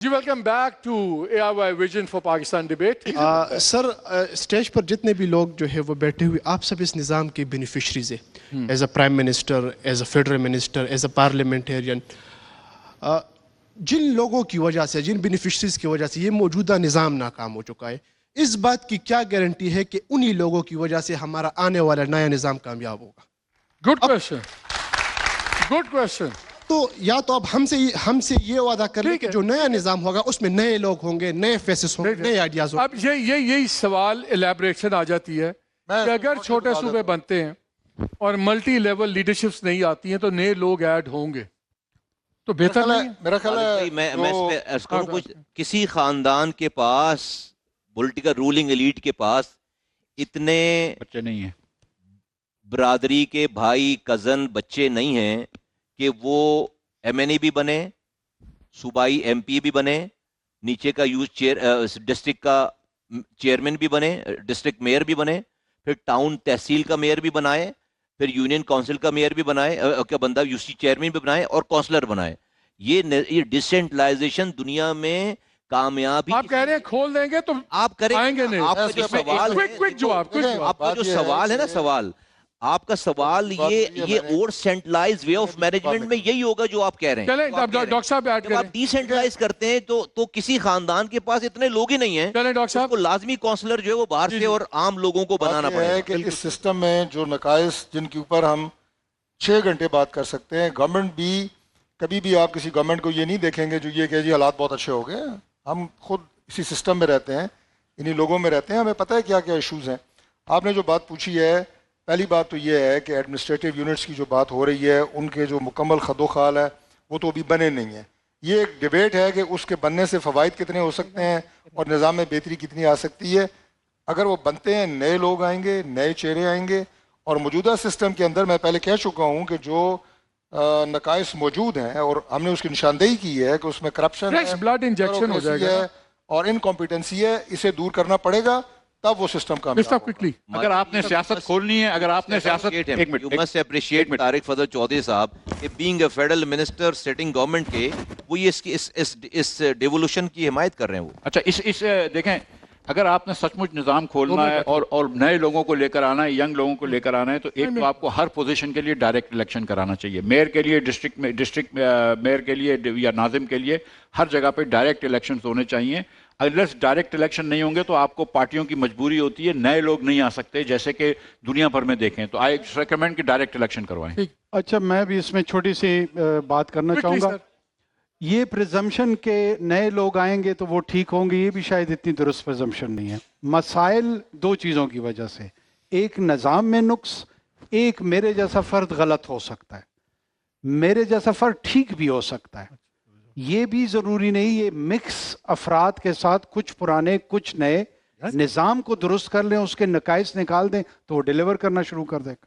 G welcome back to AIY vision for Pakistan debate. Sir stage پر جتنے بھی لوگ جو ہے وہ بیٹھے ہوئے آپ سب اس نظام کے بینیفیشریز ہیں as a prime minister, as a federal minister, as a parliamentarian. جن لوگوں کی وجہ سے, جن بینیفیشریز کی وجہ سے یہ موجودہ نظام ناکام ہو چکا ہے, اس بات کی کیا گارنٹی ہے کہ انہی لوگوں کی وجہ سے ہمارا آنے والا نیا نظام کامیاب ہوگا؟ Good question, good question. تو یا تو اب ہم سے یہ وعدہ کر لیں کہ جو نیا نظام ہوگا اس میں نئے لوگ ہوں گے, نئے فیسز ہوں گے, نئے آئیڈیاز ہوں گے. اب یہی سوال الیبریشن آ جاتی ہے کہ اگر چھوٹے صوبے بنتے ہیں اور ملٹی لیول لیڈرشپس نہیں آتی ہیں تو نئے لوگ ایڈ ہوں گے تو بہتر نہیں ہے؟ میرا خیال ہے میں اس پہ عرض کروں, کچھ کسی خاندان کے پاس, پولیٹیکل رولنگ ایلیٹ کے پاس اتنے بچے نہیں ہیں, برادری کے بھائی کزن بچے نہیں ہیں کہ وہ MNA بھی بنے, صوبائی MP بھی بنے, نیچے کا ڈسٹرکٹ کا چیئرمین بھی بنے, ڈسٹرکٹ میئر بھی بنے, پھر ٹاؤن تحصیل کا میئر بھی بنائے, پھر یونین کونسل کا میئر بھی بنائے, کیا بندہ UC چیئرمین بھی بنائے اور کونسلر بنائے. یہ ڈسینٹرلائزیشن دنیا میں کامیابی. آپ کہہ رہے ہیں کھول دیں گے تو آپ کریں, آئیں گے نہیں. آپ کا جو سوال ہے, آپ کا جو سوال ہے نا, سوال آپ کا سوال یہ اور سینٹرلائز وے آف مینجمنٹ میں یہی ہوگا جو آپ کہہ رہے ہیں. چلیں ڈاکٹر صاحب ایڈ جب آپ کریں. ڈی سینٹرلائز کرتے ہیں تو کسی خاندان کے پاس اتنے لوگ ہی نہیں ہیں, چلیں ڈاکٹر صاحب کو لازمی کونسلر جو ہے وہ باہر سے اور عام لوگوں کو بنانا پڑے ہے کہ اس سسٹم میں جو نقائص جن کے اوپر ہم 6 گھنٹے بات کر سکتے ہیں, گورنمنٹ بھی کبھی بھی آپ کسی گورنمنٹ کو یہ نہیں دیکھیں گے جو یہ کہ جی حالات بہت اچھے ہو گئے. ہم خود اسی سسٹم میں رہتے ہیں, انہی لوگوں میں رہتے ہیں, ہمیں پتہ ہے کیا کیا ایشوز ہیں. آپ نے جو بات پوچھی ہے, پہلی بات تو یہ ہے کہ ایڈمنسٹریٹو یونٹس کی جو بات ہو رہی ہے ان کے جو مکمل خد و خال ہے وہ تو ابھی بنے نہیں ہیں. یہ ایک ڈیبیٹ ہے کہ اس کے بننے سے فوائد کتنے ہو سکتے ہیں اور نظام میں بہتری کتنی آ سکتی ہے. اگر وہ بنتے ہیں, نئے لوگ آئیں گے, نئے چہرے آئیں گے, اور موجودہ سسٹم کے اندر میں پہلے کہہ چکا ہوں کہ جو نقائص موجود ہیں اور ہم نے اس کی نشاندہی کی ہے کہ اس میں کرپشن ہے, بلڈ انجیکشن ہو جائے گا اور انکمپیٹنسی ہے, اسے دور کرنا پڑے گا, تب وہ سسٹم کامیاب ہوگا. اگر آپ نے سیاست کھولنی ہے, اگر آپ نے سیاست, ایک minute, You must appreciate Tariq فضل چودھری صاحب کہ being a federal minister sitting government کے وہ یہ اس ڈیولوشن کی حمایت کر رہے ہیں. وہ اچھا اس دیکھیں, اگر آپ نے سچ مچ نظام کھولنا ہے اور نئے لوگوں کو لے کر آنا ہے, ینگ لوگوں کو لے کر آنا ہے, تو ایک تو آپ کو ہر پوزیشن کے لیے ڈائریکٹ الیکشن کرانا چاہیے. میئر کے لیے, ڈسٹرکٹ میئر کے لیے یا ناظم کے لیے ہر جگہ پہ ڈائریکٹ الیکشنز ہونے چاہیے. اگر ڈائریکٹ الیکشن نہیں ہوں گے تو آپ کو پارٹیوں کی مجبوری ہوتی ہے, نئے لوگ نہیں آ سکتے, جیسے کہ دنیا بھر میں دیکھیں. تو آئی ریکمینڈ کہ ڈائریکٹ الیکشن کروائیں. اچھا, میں بھی اس میں چھوٹی سی بات کرنا چاہوں گا. یہ پریزمپشن کہ نئے لوگ آئیں گے تو وہ ٹھیک ہوں گے, یہ بھی شاید اتنی درست پریزمپشن نہیں ہے. مسائل 2 چیزوں کی وجہ سے, ایک نظام میں نقص, ایک میرے جیسا فرد غلط ہو سکتا ہے, میرے جیسا فرد ٹھیک بھی ہو سکتا ہے. یہ بھی ضروری نہیں, یہ مکس افراد کے ساتھ کچھ پرانے کچھ نئے, نظام کو درست کر لیں, اس کے نقائص نکال دیں تو وہ ڈیلیور کرنا شروع کر دے گا.